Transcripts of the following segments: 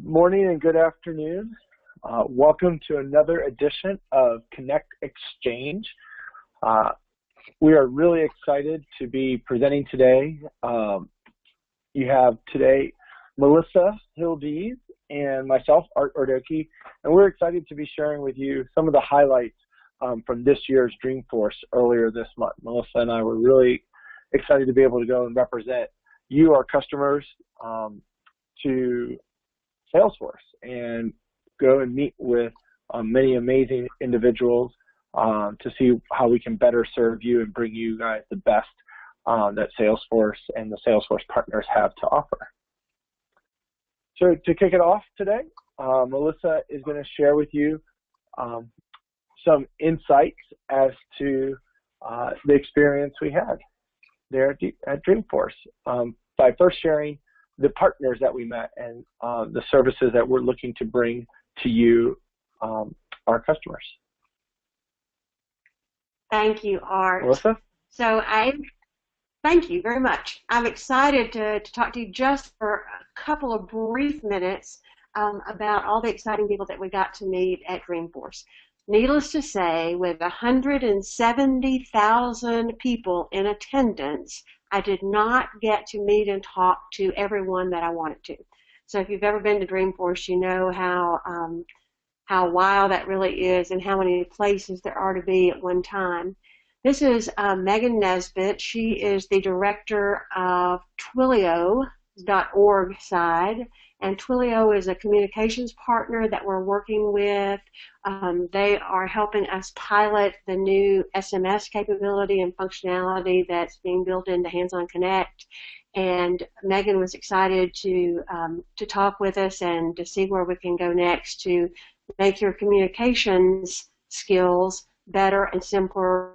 morning and good afternoon. Welcome to another edition of Connect Exchange. We are really excited to be presenting today. You have today Melissa Hildees and myself, Art Ordoki, and we're excited to be sharing with you some of the highlights from this year's Dreamforce earlier this month. Melissa and I were really excited to be able to go and represent you, our customers, to Salesforce and go and meet with many amazing individuals to see how we can better serve you and bring you guys the best that Salesforce and the Salesforce partners have to offer. So to kick it off today, Melissa is going to share with you some insights as to the experience we had there at Dreamforce by first sharing the partners that we met and the services that we're looking to bring to you, our customers. Thank you, Art. Melissa? So thank you very much. I'm excited to talk to you just for a couple of brief minutes about all the exciting people that we got to meet at Dreamforce. Needless to say, with 170,000 people in attendance, I did not get to meet and talk to everyone that I wanted to. So if you've ever been to Dreamforce, you know how wild that really is and how many places there are to be at one time. This is Megan Nesbitt. She is the director of Twilio.org side, and Twilio is a communications partner that we're working with. They are helping us pilot the new SMS capability and functionality that's being built into Hands-on Connect. And Megan was excited to talk with us and to see where we can go next to make your communications skills better and simpler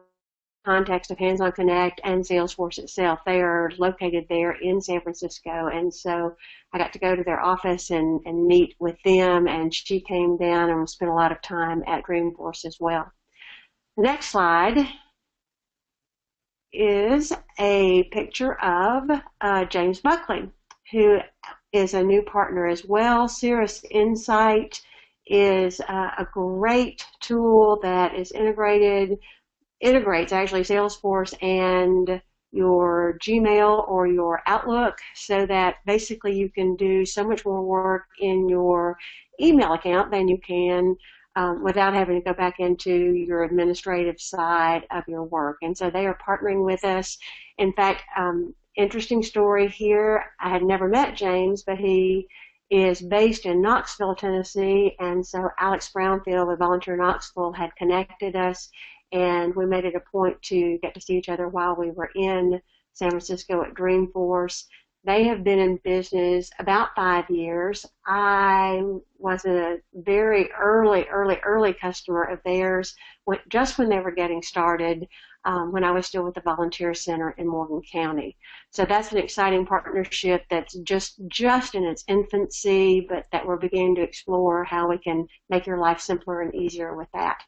context of Hands-on Connect and Salesforce itself. They are located there in San Francisco, and so I got to go to their office and meet with them, and she came down and spent a lot of time at Dreamforce as well. The next slide is a picture of James Buckley, who is a new partner as well. Cirrus Insight is a great tool that is integrates actually Salesforce and your Gmail or your Outlook, so that basically you can do so much more work in your email account than you can without having to go back into your administrative side of your work. And so they are partnering with us. In fact, interesting story here, I had never met James, but he is based in Knoxville, Tennessee, and so Alex Brownfield, a volunteer in Knoxville, had connected us, and we made it a point to get to see each other while we were in San Francisco at Dreamforce. They have been in business about 5 years. I was a very early customer of theirs just when they were getting started, when I was still with the Volunteer Center in Morgan County. So that's an exciting partnership that's just in its infancy, but that we're beginning to explore how we can make your life simpler and easier with that.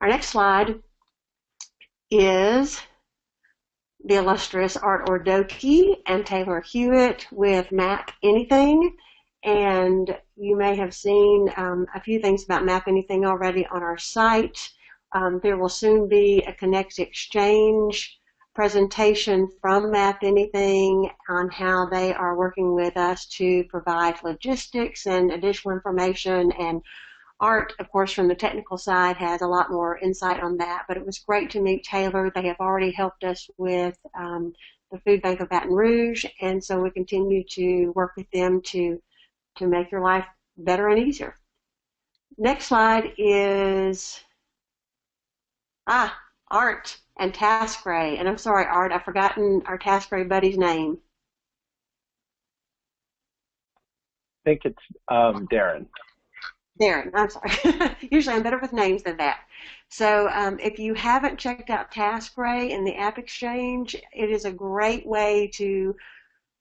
Our next slide is the illustrious Art Ordoki and Taylor Hewitt with Map Anything. And you may have seen a few things about Map Anything already on our site. There will soon be a Connect Exchange presentation from Map Anything on how they are working with us to provide logistics and additional information. And Art, of course, from the technical side, has a lot more insight on that, but it was great to meet Taylor. They have already helped us with the Food Bank of Baton Rouge, and so we continue to work with them to make your life better and easier. Next slide is Art and TaskRay. And I'm sorry, Art, I've forgotten our TaskRay buddy's name. I think it's Darren. Darren, I'm sorry. Usually I'm better with names than that. So if you haven't checked out TaskRay in the App Exchange, it is a great way to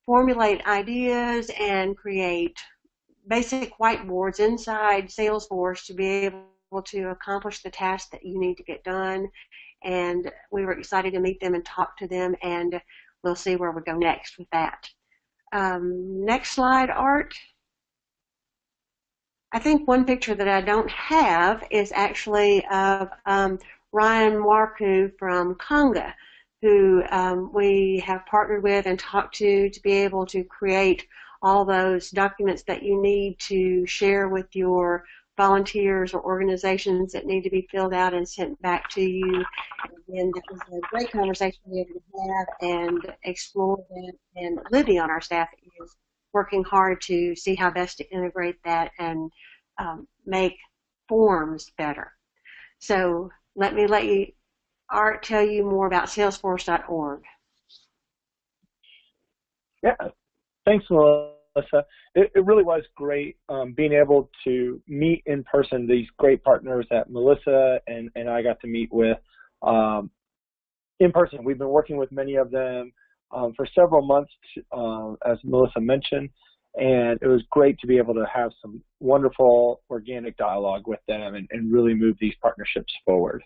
formulate ideas and create basic whiteboards inside Salesforce to be able to accomplish the tasks that you need to get done. And we were excited to meet them and talk to them, and we'll see where we go next with that. Next slide, Art. I think one picture that I don't have is actually of Ryan Warku from Conga, who we have partnered with and talked to be able to create all those documents that you need to share with your volunteers or organizations that need to be filled out and sent back to you. And that was a great conversation we were able to have and explore that. And Libby on our staff is working hard to see how best to integrate that and make forms better. So let you, Art, tell you more about Salesforce.org. Yeah, thanks, Melissa. It really was great being able to meet in person these great partners that Melissa and I got to meet with in person. We've been working with many of them for several months, as Melissa mentioned, and it was great to be able to have some wonderful organic dialogue with them and really move these partnerships forward.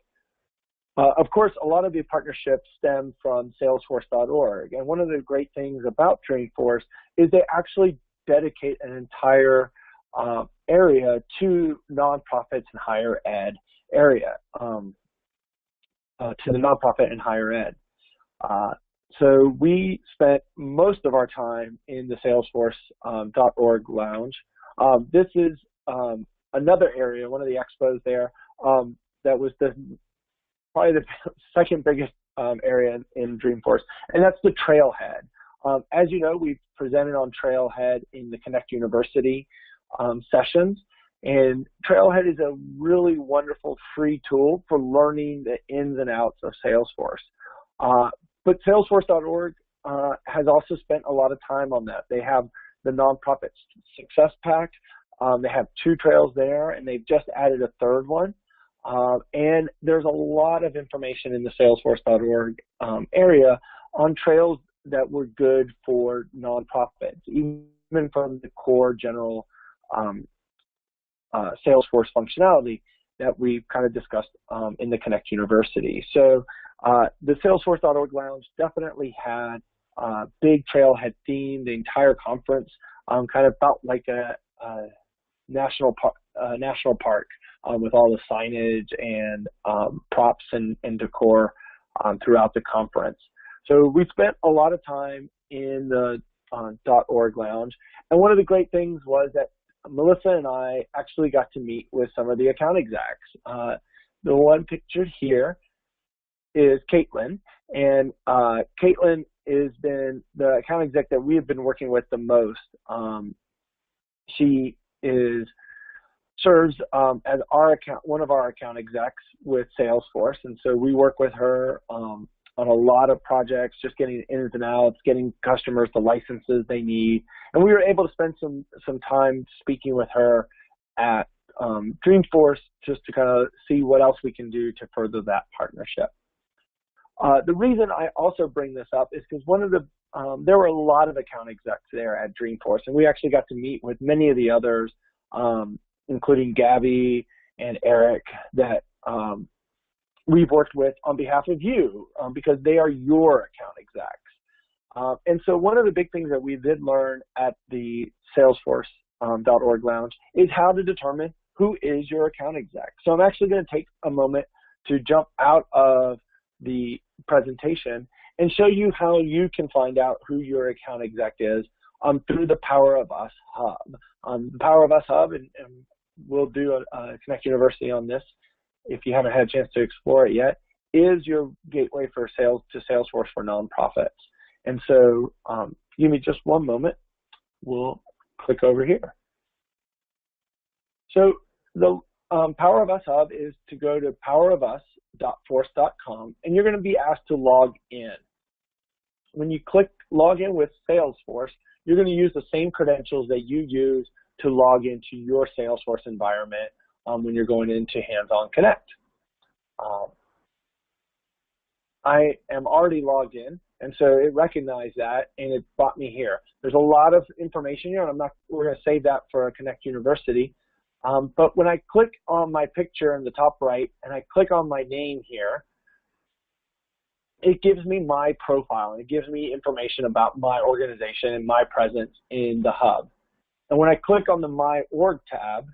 Of course, a lot of the partnerships stem from Salesforce.org, and one of the great things about Dreamforce is they actually dedicate an entire area to nonprofits and higher ed area, to the nonprofit and higher ed. So we spent most of our time in the Salesforce.org lounge. This is another area, one of the expos there, that was probably the second biggest area in Dreamforce, and that's the Trailhead. As you know, we've presented on Trailhead in the Connect University sessions, and Trailhead is a really wonderful free tool for learning the ins and outs of Salesforce. But Salesforce.org has also spent a lot of time on that. They have the Nonprofit Success Pack. They have 2 trails there, and they've just added a 3rd one. And there's a lot of information in the Salesforce.org area on trails that were good for nonprofits, even from the core general Salesforce functionality that we've kind of discussed in the Connect University. So the Salesforce.org Lounge definitely had a big trailhead theme. The entire conference kind of felt like a national park with all the signage and props and decor throughout the conference. So we spent a lot of time in the .org Lounge, and one of the great things was that Melissa and I actually got to meet with some of the account execs. The one pictured here is Caitlin, and Caitlin has been the account exec that we have been working with the most. She serves as one of our account execs with Salesforce, and so we work with her on a lot of projects, just getting ins and outs, getting customers the licenses they need, and we were able to spend some time speaking with her at Dreamforce just to kind of see what else we can do to further that partnership. The reason I also bring this up is because there were a lot of account execs there at Dreamforce, and we actually got to meet with many of the others, including Gabby and Eric, that we've worked with on behalf of you, because they are your account execs. And so one of the big things that we did learn at the Salesforce.org Lounge is how to determine who is your account exec. So I'm actually going to take a moment to jump out of the presentation and show you how you can find out who your account exec is through the Power of Us Hub. The Power of Us Hub, and we'll do a Connect University on this if you haven't had a chance to explore it yet, is your gateway to Salesforce for nonprofits. And so give me just one moment. We'll click over here. So the Power of Us Hub is to go to powerofus.force.com, and you're going to be asked to log in. When you click log in with Salesforce, you're going to use the same credentials that you use to log into your Salesforce environment when you're going into Hands-on Connect. I am already logged in, and so it recognized that, and it brought me here. There's a lot of information here, and we're going to save that for a Connect University. But when I click on my picture in the top right, and I click on my name here, it gives me my profile, and it gives me information about my organization and my presence in the hub. And when I click on the My Org tab,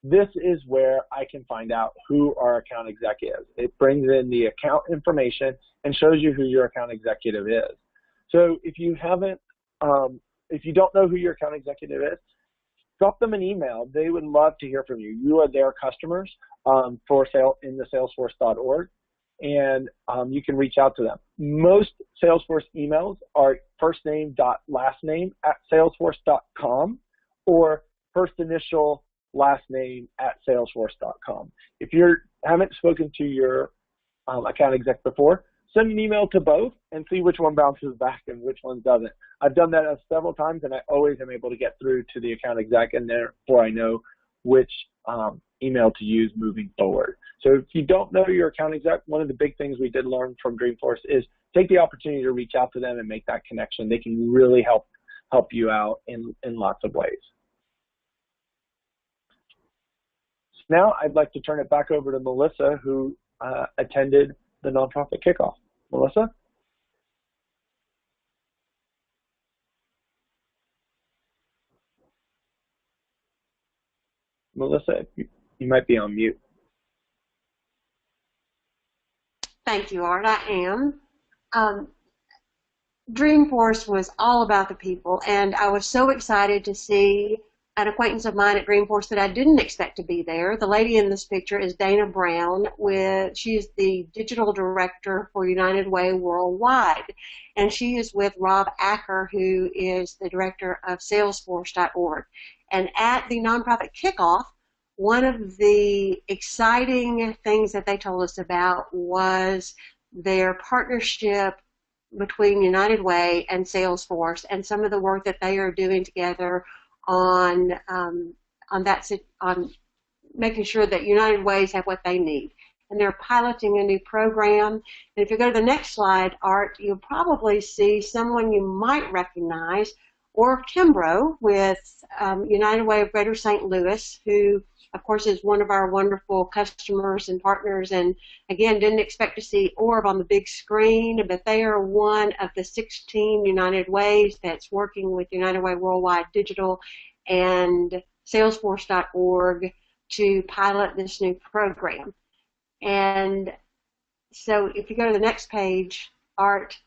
this is where I can find out who our account executive is. It brings in the account information and shows you who your account executive is. So if you haven't, if you don't know who your account executive is, drop them an email. They would love to hear from you. You are their customers for sale in the Salesforce.org, and you can reach out to them. Most Salesforce emails are first name dot last name at salesforce.com or first initial last name at salesforce.com. If you haven't spoken to your account exec before, send an email to both and see which one bounces back and which one doesn't. I've done that several times, and I always am able to get through to the account exec, and therefore I know which email to use moving forward. So if you don't know your account exec, one of the big things we did learn from Dreamforce is take the opportunity to reach out to them and make that connection. They can really help you out in lots of ways. So now I'd like to turn it back over to Melissa, who attended the nonprofit kickoff. Melissa? Melissa, you might be on mute. Thank you, Art. I am. Dreamforce was all about the people, and I was so excited to see an acquaintance of mine at Dreamforce that I didn't expect to be there. The lady in this picture is Dana Brown. She's the digital director for United Way Worldwide, and she is with Rob Acker, who is the director of Salesforce.org. And at the nonprofit kickoff, one of the exciting things that they told us about was their partnership between United Way and Salesforce, and some of the work that they are doing together on making sure that United Ways have what they need. And they're piloting a new program. And if you go to the next slide, Art, you'll probably see someone you might recognize, or Kimbrough with United Way of Greater St. Louis, who, of course, is one of our wonderful customers and partners. And again, didn't expect to see Orb on the big screen, but they are one of the 16 United Ways that's working with United Way Worldwide Digital and Salesforce.org to pilot this new program. And so if you go to the next page, Art,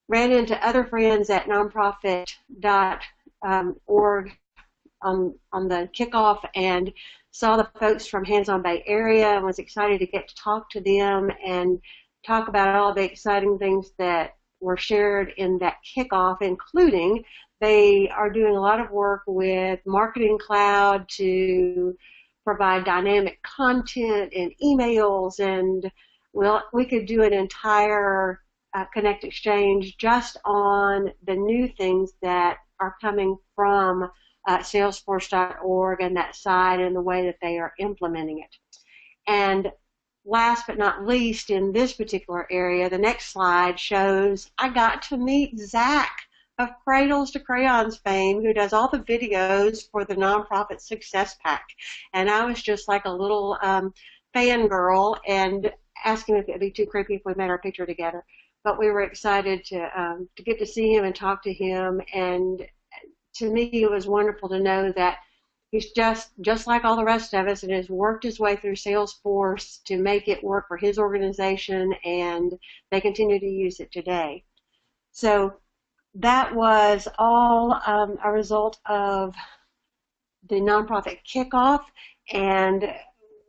ran into other friends at nonprofit.org on the kickoff and saw the folks from Hands on Bay Area and was excited to get to talk to them and talk about all the exciting things that were shared in that kickoff, including they are doing a lot of work with Marketing Cloud to provide dynamic content and emails, and we could do an entire Connect Exchange just on the new things that are coming from Salesforce.org and that side and the way that they are implementing it. And last but not least, in this particular area, the next slide shows I got to meet Zach of Cradles to Crayons fame, who does all the videos for the Nonprofit Success Pack. And I was just like a little fangirl and asking if it would be too creepy if we made our picture together. But we were excited to get to see him and talk to him. And to me, it was wonderful to know that he's just like all the rest of us and has worked his way through Salesforce to make it work for his organization, and they continue to use it today. So that was all a result of the nonprofit kickoff, and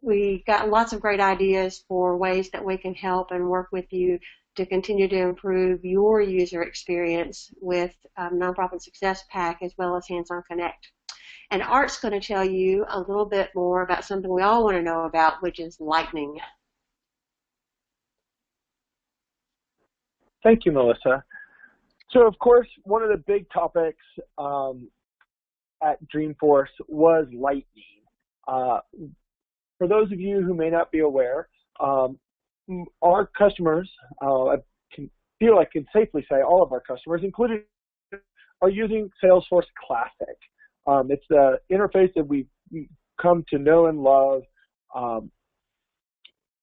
we got lots of great ideas for ways that we can help and work with you to continue to improve your user experience with Nonprofit Success Pack as well as Hands-On Connect. And Art's going to tell you a little bit more about something we all want to know about, which is Lightning. Thank you, Melissa. So, of course, one of the big topics at Dreamforce was Lightning. For those of you who may not be aware, our customers, I feel I can safely say all of our customers, including, are using Salesforce Classic. It's the interface that we've come to know and love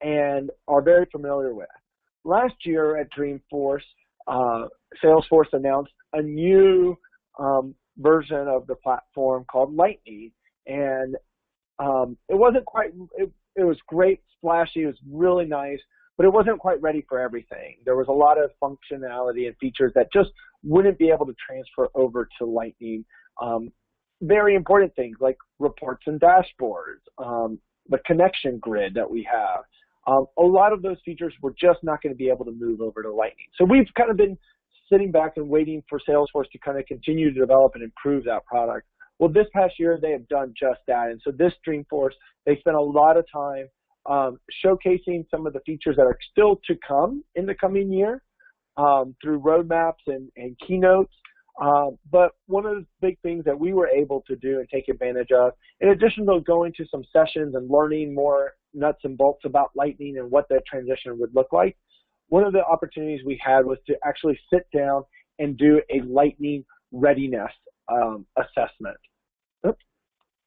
and are very familiar with. Last year at Dreamforce, Salesforce announced a new version of the platform called Lightning, and it wasn't quite, it was great, splashy, it was really nice, but it wasn't quite ready for everything. There was a lot of functionality and features that just wouldn't be able to transfer over to Lightning. Very important things like reports and dashboards, the connection grid that we have. A lot of those features were just not going to be able to move over to Lightning. So we've kind of been sitting back and waiting for Salesforce to kind of continue to develop and improve that product. Well, this past year, they have done just that. And so this Dreamforce, they spent a lot of time showcasing some of the features that are still to come in the coming year through roadmaps and keynotes. But one of the big things that we were able to do and take advantage of, in addition to going to some sessions and learning more nuts and bolts about Lightning and what that transition would look like, one of the opportunities we had was to actually sit down and do a Lightning readiness assessment. Oops,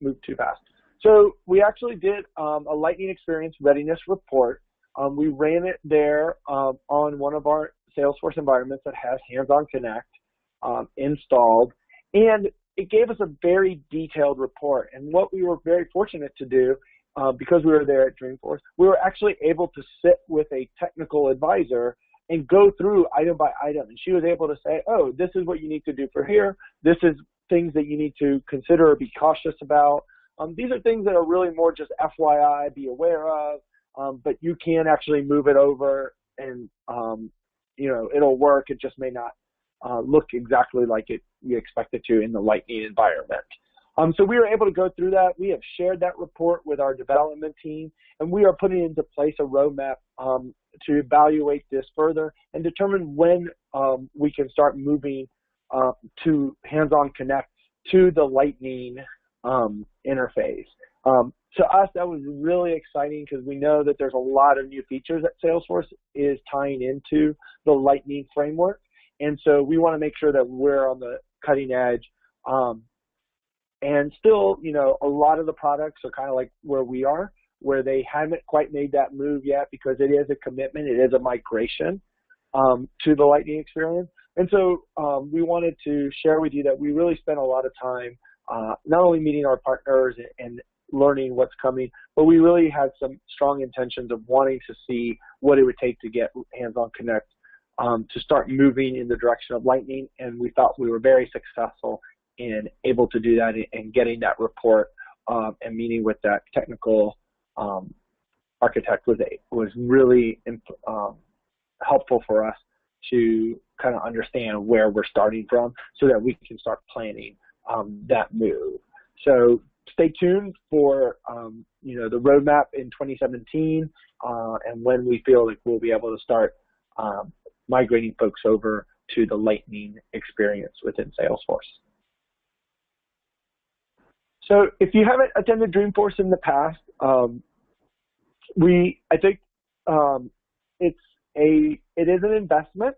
moved too fast. So we actually did a Lightning Experience Readiness Report. We ran it there on one of our Salesforce environments that has Hands-on Connect installed, and it gave us a very detailed report. And what we were very fortunate to do, because we were there at Dreamforce, we were actually able to sit with a technical advisor and go through item by item. And she was able to say, oh, this is what you need to do for here. This is things that you need to consider or be cautious about. These are things that are really more just FYI, be aware of, but you can actually move it over and, you know, it'll work. It just may not look exactly like you expect it to in the Lightning environment. So we were able to go through that. We have shared that report with our development team, and we are putting into place a roadmap to evaluate this further and determine when we can start moving to Hands-on Connect to the Lightning interface. To us, that was really exciting because we know that there's a lot of new features that Salesforce is tying into the Lightning framework. And so we want to make sure that we're on the cutting edge. And still, you know, a lot of the products are kind of like where we are, where they haven't quite made that move yet because it is a commitment, it is a migration to the Lightning experience. And so we wanted to share with you that we really spent a lot of time not only meeting our partners and learning what's coming, but we really had some strong intentions of wanting to see what it would take to get Hands-on Connect to start moving in the direction of Lightning, and we thought we were very successful in able to do that and getting that report and meeting with that technical architect was really helpful for us to kind of understand where we're starting from so that we can start planning that move. So stay tuned for you know, the roadmap in 2017 and when we feel like we'll be able to start migrating folks over to the Lightning experience within Salesforce. So if you haven't attended Dreamforce in the past, I think it is an investment,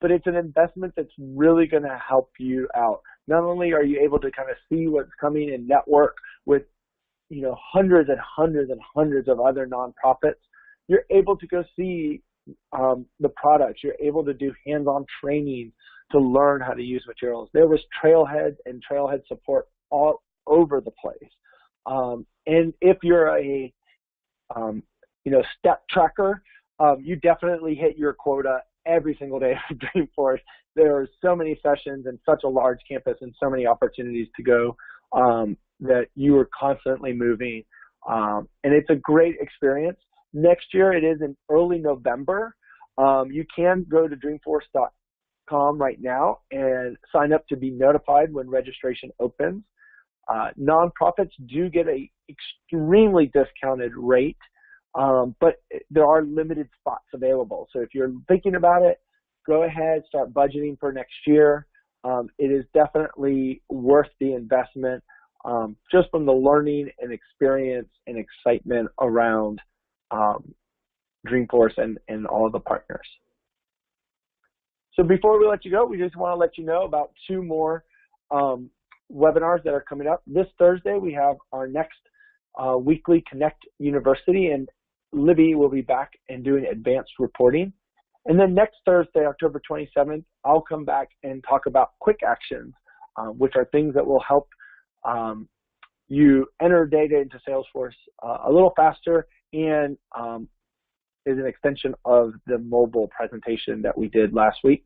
but it's an investment that's really going to help you out. Not only are you able to kind of see what's coming and network with, you know, hundreds and hundreds and hundreds of other nonprofits, you're able to go see the products. You're able to do hands-on training to learn how to use materials. There was Trailhead and Trailhead support all over the place. And if you're a you know, step tracker, you definitely hit your quota every single day of Dreamforce. There are so many sessions and such a large campus and so many opportunities to go that you are constantly moving. And it's a great experience. Next year, it is in early November. You can go to dreamforce.com right now and sign up to be notified when registration opens. Nonprofits do get a extremely discounted rate, but there are limited spots available. So if you're thinking about it, go ahead, start budgeting for next year. It is definitely worth the investment just from the learning and experience and excitement around Dreamforce and all the partners. So before we let you go, we just want to let you know about two more webinars that are coming up. This Thursday, we have our next weekly Connect University, and Libby will be back and doing advanced reporting. And then next Thursday, October 27th, I'll come back and talk about quick actions, which are things that will help you enter data into Salesforce a little faster, and is an extension of the mobile presentation that we did last week.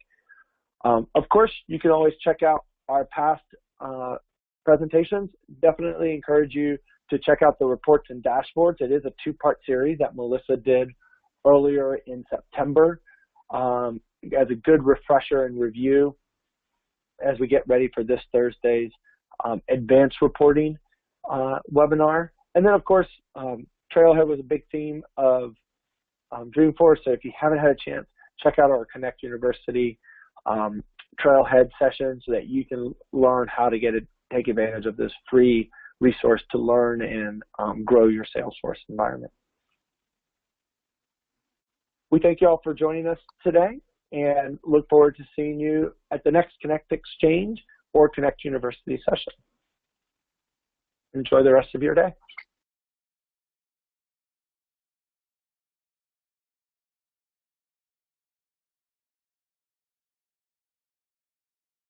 Of course, you can always check out our past presentations. Definitely encourage you to check out the reports and dashboards. It is a two-part series that Melissa did earlier in September as a good refresher and review as we get ready for this Thursday's advanced reporting webinar. And then, of course, Trailhead was a big theme of Dreamforce, so if you haven't had a chance, check out our Connect University Trailhead session so that you can learn how to take advantage of this free resource to learn and grow your Salesforce environment. We thank you all for joining us today and look forward to seeing you at the next Connect Exchange or Connect University session. Enjoy the rest of your day.